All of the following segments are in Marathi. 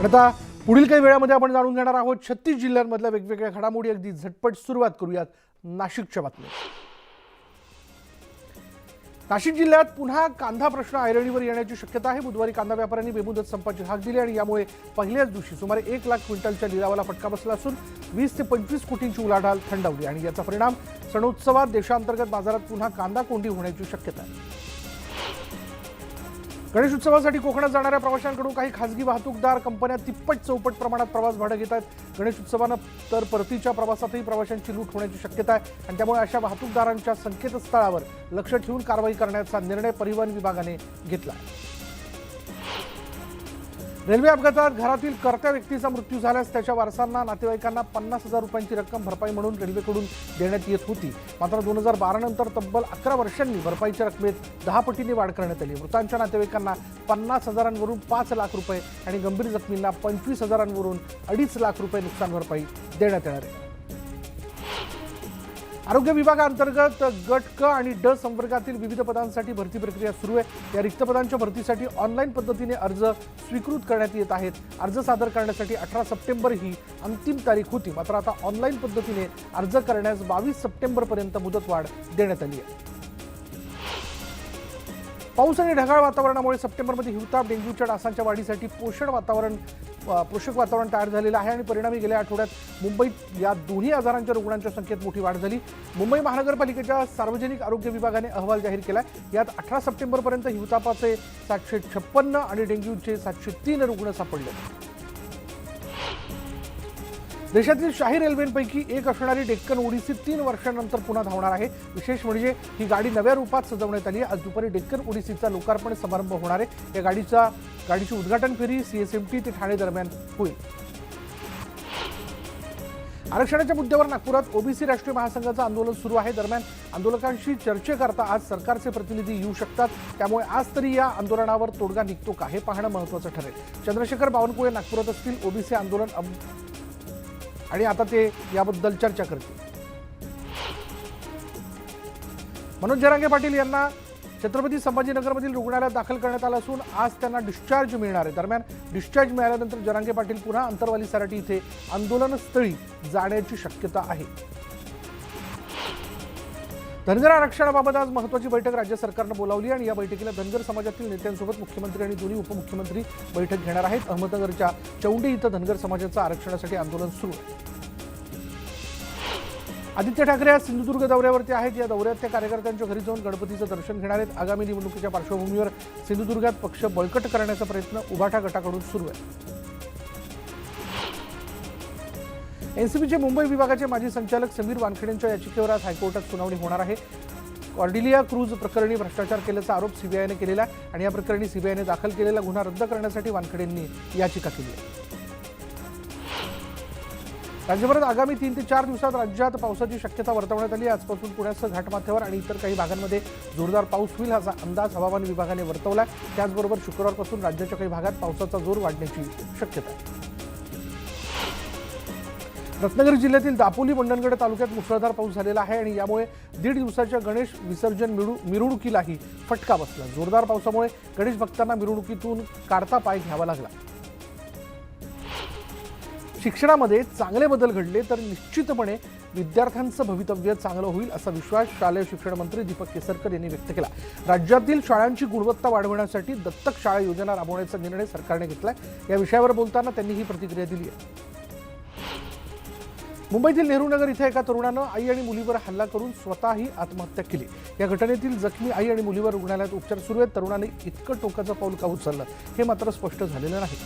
आता पुढील काही वेळामध्ये आपण जाणून घेणार आहोत 36 जिल्ह्यांमधल्या वेगवेगळ्या घडामोडी। अगदी झटपट सुरुवात करूयात नाशिकच्या बातमीत। नाशिक जिल्ह्यात पुन्हा कांदा प्रश्न ऐरणीवर येण्याची शक्यता आहे। बुधवारी कांदा व्यापाऱ्यांनी बेमुदत संपाची हाक दिली आणि यामुळे पहिल्याच दिवशी सुमारे 1 लाख क्विंटलच्या लिलावाला फटका बसला असून 20 ते 25 कोटींची उलाढाल थंडावली आणि याचा परिणाम सणोत्सवात देशांतर्गत बाजारात पुन्हा कांदा कोंडी होण्याची शक्यता आहे। गणेश उत्सवासाठी कोकणात जाणाऱ्या प्रवाशांकडून काही खासगी वाहतूकदार कंपन्या तिप्पट चौपट प्रमाणात प्रवास भाडं घेत आहेत। गणेश उत्सवानं तर परतीच्या प्रवासातही प्रवाशांची लूट होण्याची शक्यता आहे आणि त्यामुळे अशा वाहतूकदारांच्या संकेतस्थळावर लक्ष ठेवून कारवाई करण्याचा निर्णय परिवहन विभागाने घेतला आहे। रेल्वे अपघातात घरातील कर्त्या व्यक्तीचा मृत्यू झाल्यास त्याच्या वारसांना नातेवाईकांना 50,000 रुपयांची रक्कम भरपाई म्हणून रेल्वेकडून देण्यात येत होती। मात्र 2012 नंतर तब्बल 11 वर्षांनी भरपाईच्या रकमेत 10 पटीने वाढ करण्यात आली। मृतांच्या नातेवाईकांना 50,000वरून 5 लाख रुपये आणि गंभीर जखमींना 25,000वरून 2.5 लाख रुपये नुकसान भरपाई देण्यात येणार आहे। आरोग्य विभागाअंतर्गत गट क आणि ड संवर्गातील विविध पदांसाठी भरती प्रक्रिया सुरू आहे। या रिक्त पदांच्या भरतीसाठी ऑनलाईन पद्धतीने अर्ज स्वीकृत करण्यात येत आहेत। अर्ज सादर करण्यासाठी 18 सप्टेंबर ही अंतिम तारीख होती, मात्र आता ऑनलाईन पद्धतीने अर्ज करण्यास 22 सप्टेंबरपर्यंत मुदतवाढ देण्यात आली आहे। पाऊस आणि ढगाळ वातावरणामुळे सप्टेंबरमध्ये हिवताप, डेंग्यूच्या डासांच्या वाढीसाठी पोषक वातावरण तयार झालेलं आहे आणि परिणामी गेल्या आठवड्यात मुंबईत या दोन्ही आजारांच्या रुग्णांच्या संख्येत मोठी वाढ झाली। मुंबई महानगरपालिकेच्या सार्वजनिक आरोग्य विभागाने अहवाल जाहीर केला। यात 18 सप्टेंबरपर्यंत हिवतापाचे 756 आणि डेंग्यूचे 703 रुग्ण सापडले। देशातील शाही रेल्वेंपैकी एक असणारी डेक्कन ओडिसी 3 वर्षांनंतर पुन्हा धावणार आहे। विशेष म्हणजे ही गाडी नव्या रूपात सजवण्यात आली आहे। आज दुपारी डेक्कन ओडिसीचा लोकार्पण समारंभ होणार आहे। या गाडीची उद्घाटन फेरी CSMT ते ठाणे दरम्यान होईल। आरक्षणाच्या मुद्द्यावर नागपुरात ओबीसी राष्ट्रीय महासंघाचं आंदोलन सुरू आहे। दरम्यान आंदोलकांशी चर्चेकरता आज सरकारचे प्रतिनिधी येऊ शकतात, त्यामुळे आज तरी या आंदोलनावर तोडगा निघतो का हे पाहणं महत्त्वाचं ठरेल। चंद्रशेखर बावनकुळे नागपुरात असतील। ओबीसी आंदोलन आणि आता ते याबद्दल चर्चा करतील। मनोज जरांगे पाटील यांना छत्रपती संभाजीनगरमधील रुग्णालयात दाखल करण्यात आलं असून आज त्यांना डिस्चार्ज मिळणार आहे। दरम्यान डिस्चार्ज मिळाल्यानंतर जरांगे पाटील पुन्हा अंतरवाली सराटी इथे आंदोलनस्थळी जाण्याची शक्यता आहे। धनगर आरक्षणाबाबत आज महत्त्वाची बैठक राज्य सरकारनं बोलावली आणि या बैठकीला धनगर समाजातील नेत्यांसोबत मुख्यमंत्री आणि दोन्ही उपमुख्यमंत्री बैठक घेणार आहेत। अहमदनगरच्या चौंडी इथं धनगर समाजाचं आरक्षणासाठी आंदोलन सुरू आहे। आदित्य ठाकरे आज सिंधुदुर्ग दौऱ्यावरती आहेत। या दौऱ्यात ते कार्यकर्त्यांच्या घरी जाऊन गणपतीचं दर्शन घेणार आहेत। आगामी निवडणुकीच्या पार्श्वभूमीवर सिंधुदुर्गात पक्ष बळकट करण्याचा प्रयत्न उभाटा गटाकडून सुरू आहे। एनसीबीचे मुंबई विभागाचे माजी संचालक समीर वानखेडेंच्या याचिकेवर आज हायकोर्टात सुनावणी होणार आहे। कॉर्डिलिया क्रूज प्रकरणी भ्रष्टाचार केल्याचा आरोप सीबीआयने केलेला आणि या प्रकरणी सीबीआयने दाखल केलेला गुन्हा रद्द करण्यासाठी वानखेडेंनी याचिका केली आहे। राज्यभरात आगामी 3 ते 4 दिवसात राज्यात पावसाची शक्यता वर्तवण्यात आली। आजपासून पुण्यासह घाटमाथ्यावर आणि इतर काही भागांमध्ये जोरदार पाऊस होईल असा अंदाज हवामान विभागाने वर्तवला आहे। त्याचबरोबर शुक्रवारपासून राज्याच्या काही भागात पावसाचा जोर वाढण्याची शक्यता आहे। रत्नागिरी जिल्ह्यातील दापोली मंडणगड तालुक्यात मुसळधार पाऊस झालेला आहे आणि यामुळे 1.5 दिवसाच्या गणेश विसर्जन मिरवणुकीलाही फटका बसला। जोरदार पावसामुळे गणेश भक्तांना मिरवणुकीतून काढता पाय घ्यावा लागला। शिक्षणामध्ये चांगले बदल घडले तर निश्चितपणे विद्यार्थ्यांचं भवितव्य चांगलं होईल असा विश्वास शालेय शिक्षण मंत्री दीपक केसरकर यांनी व्यक्त केला। राज्यातील शाळांची गुणवत्ता वाढवण्यासाठी दत्तक शाळा योजना राबवण्याचा निर्णय सरकारने घेतलाय। या विषयावर बोलताना त्यांनी ही प्रतिक्रिया दिली आहे। मुंबईतील नेहरूनगर इथे एका तरुणानं आई आणि मुलीवर हल्ला करून स्वतःही आत्महत्या केली। या घटनेतील जखमी आई आणि मुलीवर रुग्णालयात उपचार सुरू आहेत। तरुणाने इतकं टोकाचं पाऊल का उचललं हे मात्र स्पष्ट झालेलं नाही।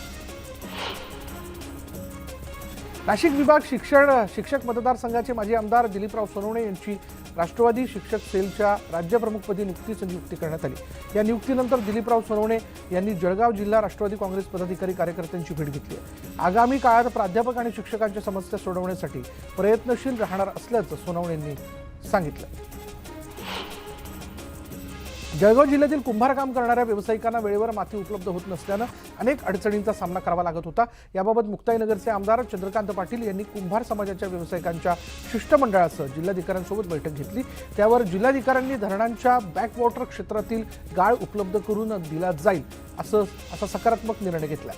नाशिक विभाग शिक्षक मतदारसंघाचे माजी आमदार दिलीपराव सोनवणे यांची राष्ट्रवादी शिक्षक सेलच्या राज्यप्रमुखपदी नुकतीच नियुक्ती करण्यात आली। या नियुक्तीनंतर दिलीपराव सोनवणे यांनी जळगाव जिल्हा राष्ट्रवादी काँग्रेस पदाधिकारी कार्यकर्त्यांची भेट घेतली आहे। आगामी काळात प्राध्यापक आणि शिक्षकांच्या समस्या सोडवण्यासाठी प्रयत्नशील राहणार असल्याचं सोनवणेंनी सांगितलं। जळगाव जिल्ह्यातील कुंभार काम करणाऱ्या व्यावसायिकांना वेळेवर माती उपलब्ध होत नसल्यानं अनेक अडचणींचा सामना करावा लागत होता। याबाबत मुक्ताईनगरचे आमदार चंद्रकांत पाटील यांनी कुंभार समाजाच्या व्यावसायिकांच्या शिष्टमंडळासह जिल्हाधिकाऱ्यांसोबत बैठक घेतली। त्यावर जिल्हाधिकाऱ्यांनी धरणांच्या बॅकवॉटर क्षेत्रातील गाळ उपलब्ध करून दिला जाईल असा सकारात्मक निर्णय घेतला।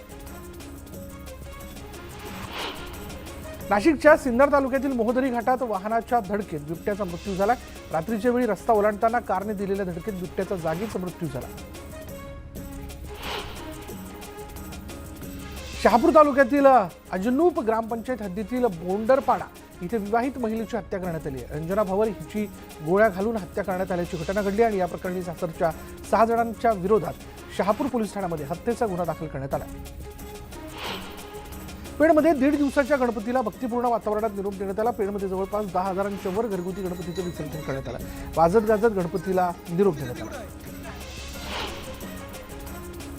नाशिकच्या सिन्नर तालुक्यातील मोहदरी घाटात वाहनाच्या धडकेत बिबट्याचा मृत्यू झाला। रात्रीच्या वेळी रस्ता ओलांडताना कारने दिलेल्या धडकेत बिबट्याचा जागीच मृत्यू झाला। शहापूर तालुक्यातील अजनूप ग्रामपंचायत हद्दीतील बोंडरपाडा इथे विवाहित महिलेची हत्या करण्यात आली आहे। रंजना भवर हिची गोळ्या घालून हत्या करण्यात आल्याची घटना घडली आणि या प्रकरणी सासरच्या 6 जणांच्या विरोधात शहापूर पोलीस ठाण्यामध्ये हत्येचा गुन्हा दाखल करण्यात आला। पेणमध्ये 1.5 दिवसाच्या गणपतीला भक्तिपूर्ण वातावरणात निरोप देण्यात आला। पेणमध्ये जवळपास 10,000च्या वर घरगुती गणपतीचे विसर्जन करण्यात आलं। वाजत गाजत गणपतीला निरोप देण्यात आला।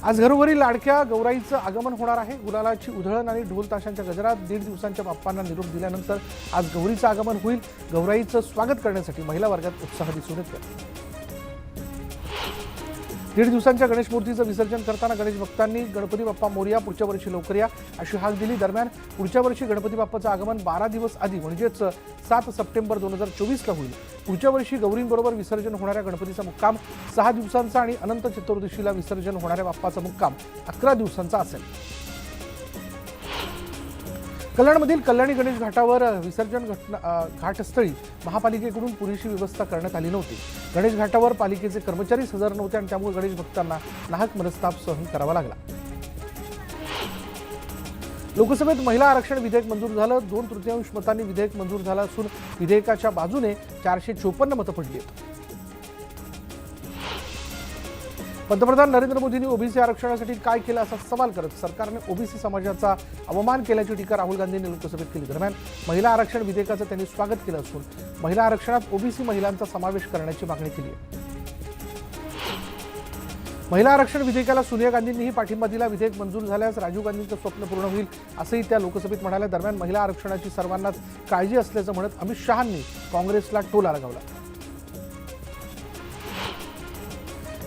आज घरोघरी लाडक्या गौराईचं आगमन होणार आहे। गुलालाची उधळण आणि ढोल ताशांच्या गजरात 1.5 दिवसांच्या बाप्पांना निरोप दिल्यानंतर आज गौरीचं आगमन होईल। गौराईचं स्वागत करण्यासाठी महिला वर्गात उत्साह दिसून येतो। 1.5 दिवसांच्या गणेश मूर्तीचं विसर्जन करताना गणेश भक्तांनी गणपती बाप्पा मोरया पुढच्या वर्षी लवकर या अशी हाक दिली। दरम्यान पुढच्या वर्षी गणपती बाप्पाचं आगमन 12 दिवस आधी म्हणजेच 7 सप्टेंबर 2024ला होईल। पुढच्या वर्षी गौरींबरोबर विसर्जन होणाऱ्या गणपतीचा मुक्काम 6 दिवसांचा आणि अनंत चतुर्दशीला विसर्जन होणाऱ्या बाप्पाचा मुक्काम 11 दिवसांचा असेल। कल्याणमधील कल्याणी गणेश घाटावर विसर्जन घाटस्थळी महापालिकेकडून पुरेशी व्यवस्था करण्यात आली नव्हती। गणेश घाटावर पालिकेचे कर्मचारीच हजर नव्हते आणि त्यामुळे गणेश भक्तांना नाहक मनस्ताप सहन करावा लागला। लोकसभेत महिला आरक्षण विधेयक मंजूर झालं। 2/3 मतांनी विधेयक मंजूर झालं असून विधेयकाच्या बाजूने 454 मतं पडली आहेत। पंतप्रधान नरेंद्र मोदींनी ओबीसी आरक्षणासाठी काय केलं असा सवाल करत सरकारने ओबीसी समाजाचा अवमान केल्याची टीका राहुल गांधींनी लोकसभेत केली। दरम्यान महिला आरक्षण विधेयकाचं त्यांनी स्वागत केलं असून महिला आरक्षणात ओबीसी महिलांचा समावेश करण्याची मागणी केली आहे। महिला आरक्षण विधेयकाला सोनिया गांधींनीही पाठिंबा दिला। विधेयक मंजूर झाल्यास राजीव गांधींचं स्वप्न पूर्ण होईल असंही त्या लोकसभेत म्हणाल्या। दरम्यान महिला आरक्षणाची सर्वांनाच काळजी असल्याचं म्हणत अमित शहांनी काँग्रेसला टोला लगावला।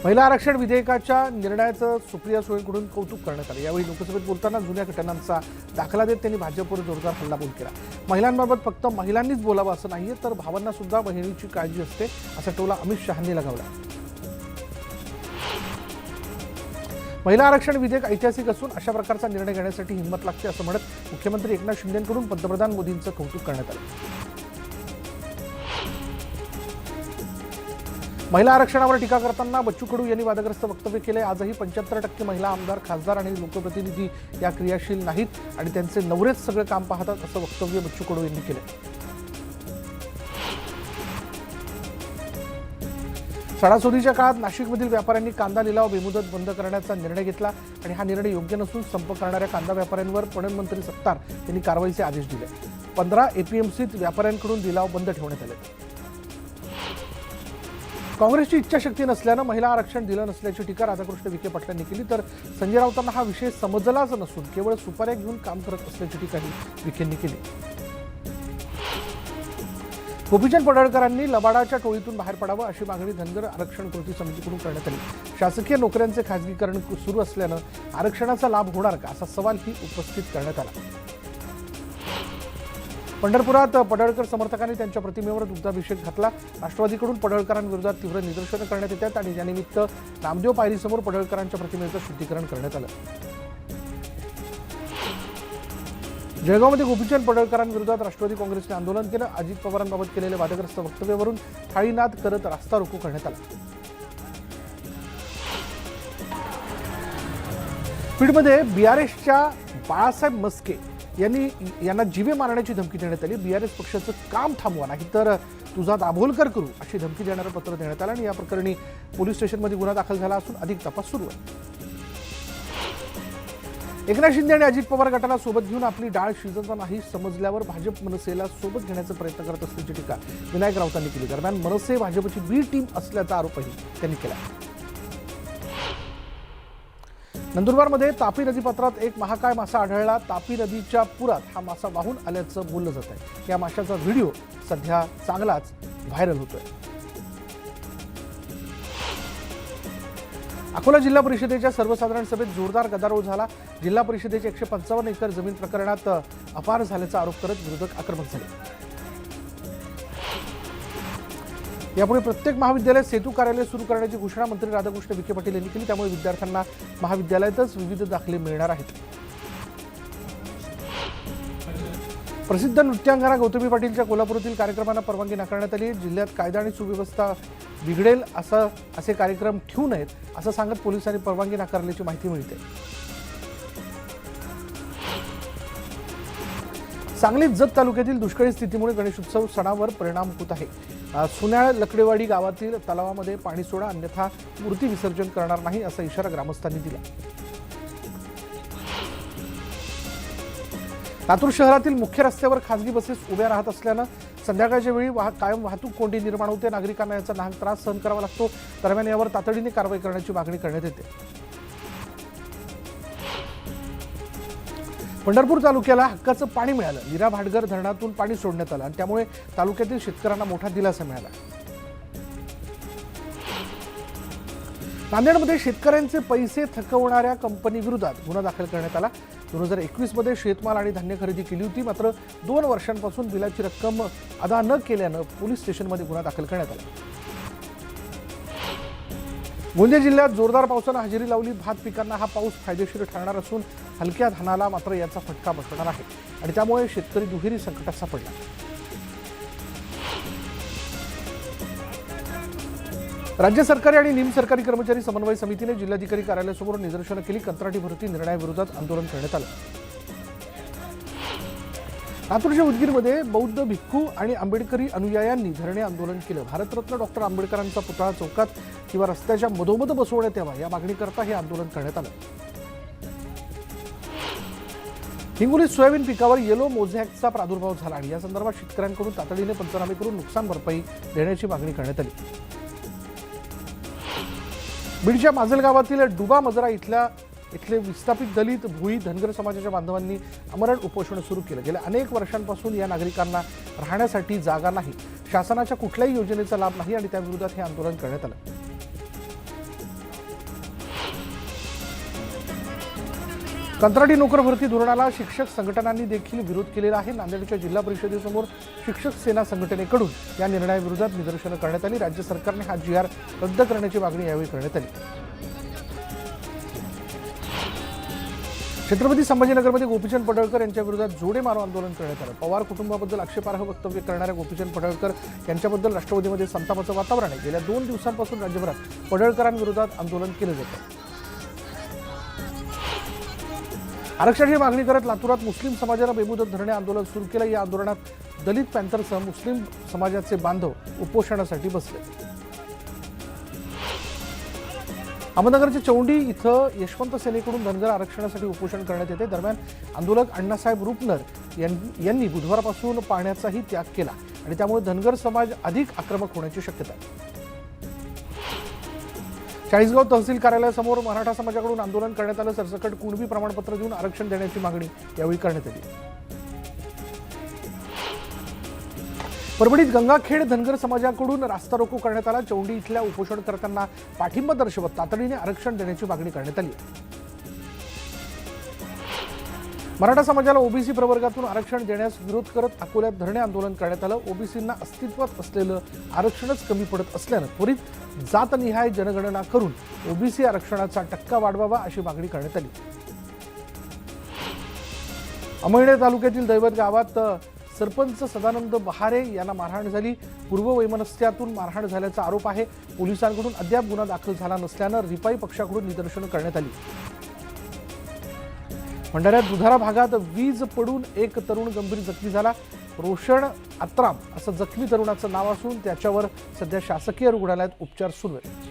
महिला आरक्षण विधेयकाच्या निर्णयाचं सुप्रिया सुळेंकडून कौतुक करण्यात आलं। यावेळी लोकसभेत बोलताना जुन्या घटनांचा दाखला देत त्यांनी भाजपवर जोरदार हल्लाबोल केला। महिलांबाबत फक्त महिलांनीच बोलावं असं नाहीये तर भावांना सुद्धा बहिणीची काळजी असते असा टोला अमित शहांनी लगावला। महिला आरक्षण विधेयक ऐतिहासिक असून अशा प्रकारचा निर्णय घेण्यासाठी हिंमत लागते असं म्हणत मुख्यमंत्री एकनाथ शिंदेंकडून पंतप्रधान मोदींचं कौतुक करण्यात आलं। महिला आरक्षणावर टीका करताना बच्चू कडू यांनी वादग्रस्त वक्तव्य केले। आजही 75% महिला आमदार, खासदार आणि लोकप्रतिनिधी या क्रियाशील नाहीत आणि त्यांचे नवरेच सगळं काम पाहतात असं वक्तव्य बच्चू कडू यांनी केलं। सणासुदीच्या काळात नाशिकमधील व्यापाऱ्यांनी कांदा लिलाव बेमुदत बंद करण्याचा निर्णय घेतला आणि हा निर्णय योग्य नसून संप करणाऱ्या कांदा व्यापाऱ्यांवर पणन मंत्री सत्तार यांनी कारवाईचे आदेश दिले। 15 एपीएमसीत व्यापाऱ्यांकडून लिलाव बंद ठेवण्यात आले। काँग्रेसची इच्छाशक्ती नसल्यानं महिला आरक्षण दिलं नसल्याची टीका राधाकृष्ण विखे पाटलांनी केली तर संजय राऊतांना हा विषय समजलाच नसून केवळ सुपाऱ्या घेऊन काम करत असल्याची टीकाही विखेंनी केली। गोपीचंद पडळकरांनी लबाडाच्या टोळीतून बाहेर पडावं अशी मागणी धनगर आरक्षण कृती समितीकडून करण्यात आली। शासकीय नोकऱ्यांचे खासगीकरण सुरू असल्यानं आरक्षणाचा लाभ होणार का असा सवालही उपस्थित करण्यात आला। पंढरपुरात पडळकर समर्थकांनी त्यांच्या प्रतिमेवर दुग्धाभिषेक घातला। राष्ट्रवादीकडून पडळकरांविरोधात तीव्र निदर्शनं करण्यात येतात आणि यानिमित्त नामदेव पायरीसमोर पडळकरांच्या प्रतिमेचं शुद्धीकरण करण्यात आलं। जळगावमध्ये गोपीचंद पडळकरांविरोधात राष्ट्रवादी काँग्रेसने आंदोलन केलं। अजित पवारांबाबत केलेल्या वादग्रस्त वक्तव्यावरून थाळीनाद करत रास्ता रोको करण्यात आला। बीडमध्ये बीआरएसच्या बाळासाहेब मस्के यांना जीवे मारण्याची धमकी देण्यात आली। बीआरएस पक्षाचं काम थांबवा नाही तर तुझा दाभोलकर करू अशी धमकी देणारं पत्र देण्यात आलं आणि या प्रकरणी पोलीस स्टेशनमध्ये गुन्हा दाखल झाला असून अधिक तपास सुरू आहे। एकनाथ शिंदे आणि अजित पवार गटाला सोबत घेऊन आपली डाळ शिजत नाही समजल्यावर भाजप मनसेला सोबत घेण्याचा प्रयत्न करत असल्याची टीका विनायक राऊतांनी केली। दरम्यान मनसे भाजपची बी टीम असल्याचा आरोपही त्यांनी केला। नंदुरबारमध्ये तापी नदीपात्रात एक महाकाय मासा आढळला। तापी नदीच्या पुरात हा मासा वाहून आल्याचं बोललं जात आहे। या माशाचा व्हिडिओ सध्या चांगलाच व्हायरल होतोय। अकोला जिल्हा परिषदेच्या सर्वसाधारण सभेत जोरदार गदारोळ झाला। जिल्हा परिषदेच्या 155 एकर जमीन प्रकरणात अपार झाल्याचा आरोप करत विरोधक आक्रमक झाले। यापुढे प्रत्येक महाविद्यालयात सेतू कार्यालय सुरू करण्याची घोषणा मंत्री राधाकृष्ण विखे पाटील यांनी केली। त्यामुळे विद्यार्थ्यांना महाविद्यालयातच विविध दाखले मिळणार आहेत। प्रसिद्ध नृत्यांगना गौतमी पाटीलच्या कोल्हापुरातील कार्यक्रमांना परवानगी नाकारण्यात आली. जिल्ह्यात कायदा आणि सुव्यवस्था बिघडेल असे कार्यक्रम ठेवू नयेत असं सांगत पोलिसांनी परवानगी नाकारल्याची माहिती मिळते. सांगलीत जत तालुक्यातील दुष्काळी स्थितीमुळे गणेशोत्सव सणावर परिणाम होत आहे. सुन्याळ लकडेवाडी गावातील तलावामध्ये पाणी सोडा, अन्यथा मूर्ती विसर्जन करणार नाही असा इशारा ग्रामस्थांनी दिला. लातूर शहरातील मुख्य रस्त्यावर खासगी बसेस उभ्या राहत असल्यानं संध्याकाळच्या वेळी कायम वाहतूक कोंडी निर्माण होते. नागरिकांना याचा नाहक त्रास सहन करावा लागतो. दरम्यान यावर तातडीने कारवाई करण्याची मागणी करण्यात येते. पंढरपूर तालुक्याला हक्काचं पाणी मिळालं. नीरा भाटघर धरणातून पाणी सोडण्यात आलं आणि त्यामुळे तालुक्यातील शेतकऱ्यांना मोठा दिलासा मिळाला. नांदेडमध्ये शेतकऱ्यांचे पैसे थकवणाऱ्या कंपनीविरोधात गुन्हा दाखल करण्यात आला. 2021 मध्ये शेतमाल आणि धान्य खरेदी केली होती, मात्र 2 वर्षांपासून बिलाची रक्कम अदा न केल्यानं पोलीस स्टेशनमध्ये गुन्हा दाखल करण्यात आला. गोंदिया जिल्ह्यात जोरदार पावसानं हजेरी लावली. भात पिकांना हा पाऊस फायदेशीर ठरणार असून हलक्या धानाला मात्र याचा फटका बसणार आहे आणि त्यामुळे शेतकरी दुहेरी संकटात सापडला. राज्य सरकारी आणि निमसरकारी कर्मचारी समन्वय समितीने जिल्हाधिकारी कार्यालयासमोर निदर्शनं केली. कंत्राटी भरती निर्णयाविरोधात आंदोलन करण्यात आलं. लातूरच्या उदगीरमध्ये बौद्ध भिक्खू आणि आंबेडकरी अनुयायांनी धरणे आंदोलन केलं. भारतरत्न डॉक्टर आंबेडकरांचा पुतळा चौकात किंवा रस्त्याच्या मधोमध बसवण्यात यावा या मागणीकरता हे आंदोलन करण्यात आलं. हिंगोलीत सोयाबीन पिकावर येलो मोझॅकचा प्रादुर्भाव झाला आणि या संदर्भात शेतकऱ्यांकडून तातडीने पंचनामे करून नुकसान भरपाई देण्याची मागणी करण्यात आली. बीडच्या माजलगावातील डुबा मजरा इथले विस्थापित दलित, भोई, धनगर समाजाच्या बांधवांनी आमरण उपोषण सुरू केलं. गेल्या अनेक वर्षांपासून या नागरिकांना राहण्यासाठी जागा नाही, शासनाच्या कुठल्याही योजनेचा लाभ नाही आणि त्याविरोधात हे आंदोलन करण्यात आलं. कंत्राटी नोकर भरती धोरणाला शिक्षक संघटनांनी देखील विरोध केलेला आहे. नांदेडच्या जिल्हा परिषदेसमोर शिक्षक सेना संघटनेकडून या निर्णयाविरोधात निदर्शनं करण्यात आली. राज्य सरकारने हा GR रद्द करण्याची मागणी यावेळी करण्यात आली. छत्रपती संभाजीनगरमध्ये गोपीचंद पडळकर यांच्या विरोधात जोडे मारो आंदोलन करण्यात आलं. पवार कुटुंबाबद्दल आक्षेपार्ह वक्तव्य करणाऱ्या गोपीचंद पडळकर यांच्याबद्दल राष्ट्रवादीमध्ये संतापाचं वातावरण आहे. गेल्या 2 दिवसांपासून राज्यभरात पडळकरांविरोधात आंदोलन केलं जातं. आरक्षणाची मागणी करत लातूरात मुस्लिम समाजानं बेमुदत धरणे आंदोलन सुरू केलं. या आंदोलनात दलित पॅंथरसह मुस्लिम समाजाचे बांधव उपोषणासाठी बसले. अहमदनगरच्या चौंडी इथं यशवंत सेनेकडून धनगर आरक्षणासाठी उपोषण करण्यात येते. दरम्यान आंदोलक अण्णासाहेब रुपनर यांनी बुधवारपासून पाण्याचाही त्याग केला आणि त्यामुळे धनगर समाज अधिक आक्रमक होण्याची शक्यता आहे. चाळीसगाव तहसील कार्यालयासमोर मराठा समाजाकडून आंदोलन करण्यात आलं. सरसकट कुणबी प्रमाणपत्र देऊन आरक्षण देण्याची मागणी यावेळी करण्यात आली. परभणीत गंगाखेड धनगर समाजाकडून रास्ता रोको करण्यात आला. चौंडी इथल्या उपोषणकर्त्यांना पाठिंबा दर्शवत तातडीने आरक्षण देण्याची मागणी करण्यात आली. मराठा समाजाला ओबीसी प्रवर्गातून आरक्षण देण्यास विरोध करत अकोल्यात धरणे आंदोलन करण्यात आलं. ओबीसींना अस्तित्वात असलेलं आरक्षणच कमी पडत असल्यानं त्वरित जातनिहाय जनगणना करून ओबीसी आरक्षणाचा टक्का वाढवावा अशी मागणी करण्यात आली. अमळनेर तालुक्यातील दैवत गावात सरपंच सदानंद बहारे यांना मारहाण झाली. पूर्ववैमनस्यातून मारहाण झाल्याचा आरोप आहे. पोलिसांकडून अद्याप गुन्हा दाखल झाला नसल्यानं रिपाई पक्षाकडून निदर्शनं करण्यात आली. भंडाऱ्यात दुधारा भागात वीज पडून एक तरुण गंभीर जखमी झाला. रोशन आत्राम असं जखमी तरुणाचं नाव असून त्याच्यावर सध्या शासकीय रुग्णालयात उपचार सुरू आहेत.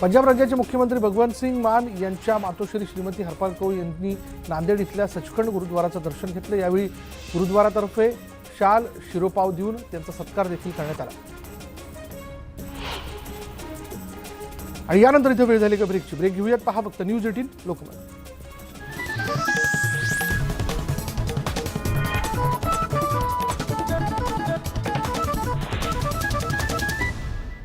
पंजाब राज्याचे मुख्यमंत्री भगवंत सिंग मान यांच्या मातोश्री श्रीमती हरपाल कौर यांनी नांदेड इथल्या सचखंड गुरुद्वाराचं दर्शन घेतलं. यावेळी गुरुद्वारातर्फे शाल, शिरोपाव देऊन त्यांचा सत्कार देखील करण्यात आला. आणि यानंतर इथे वेळ झाली का ब्रेकची. ब्रेक घेऊयात. पहा फक्त न्यूज 18 लोकमत.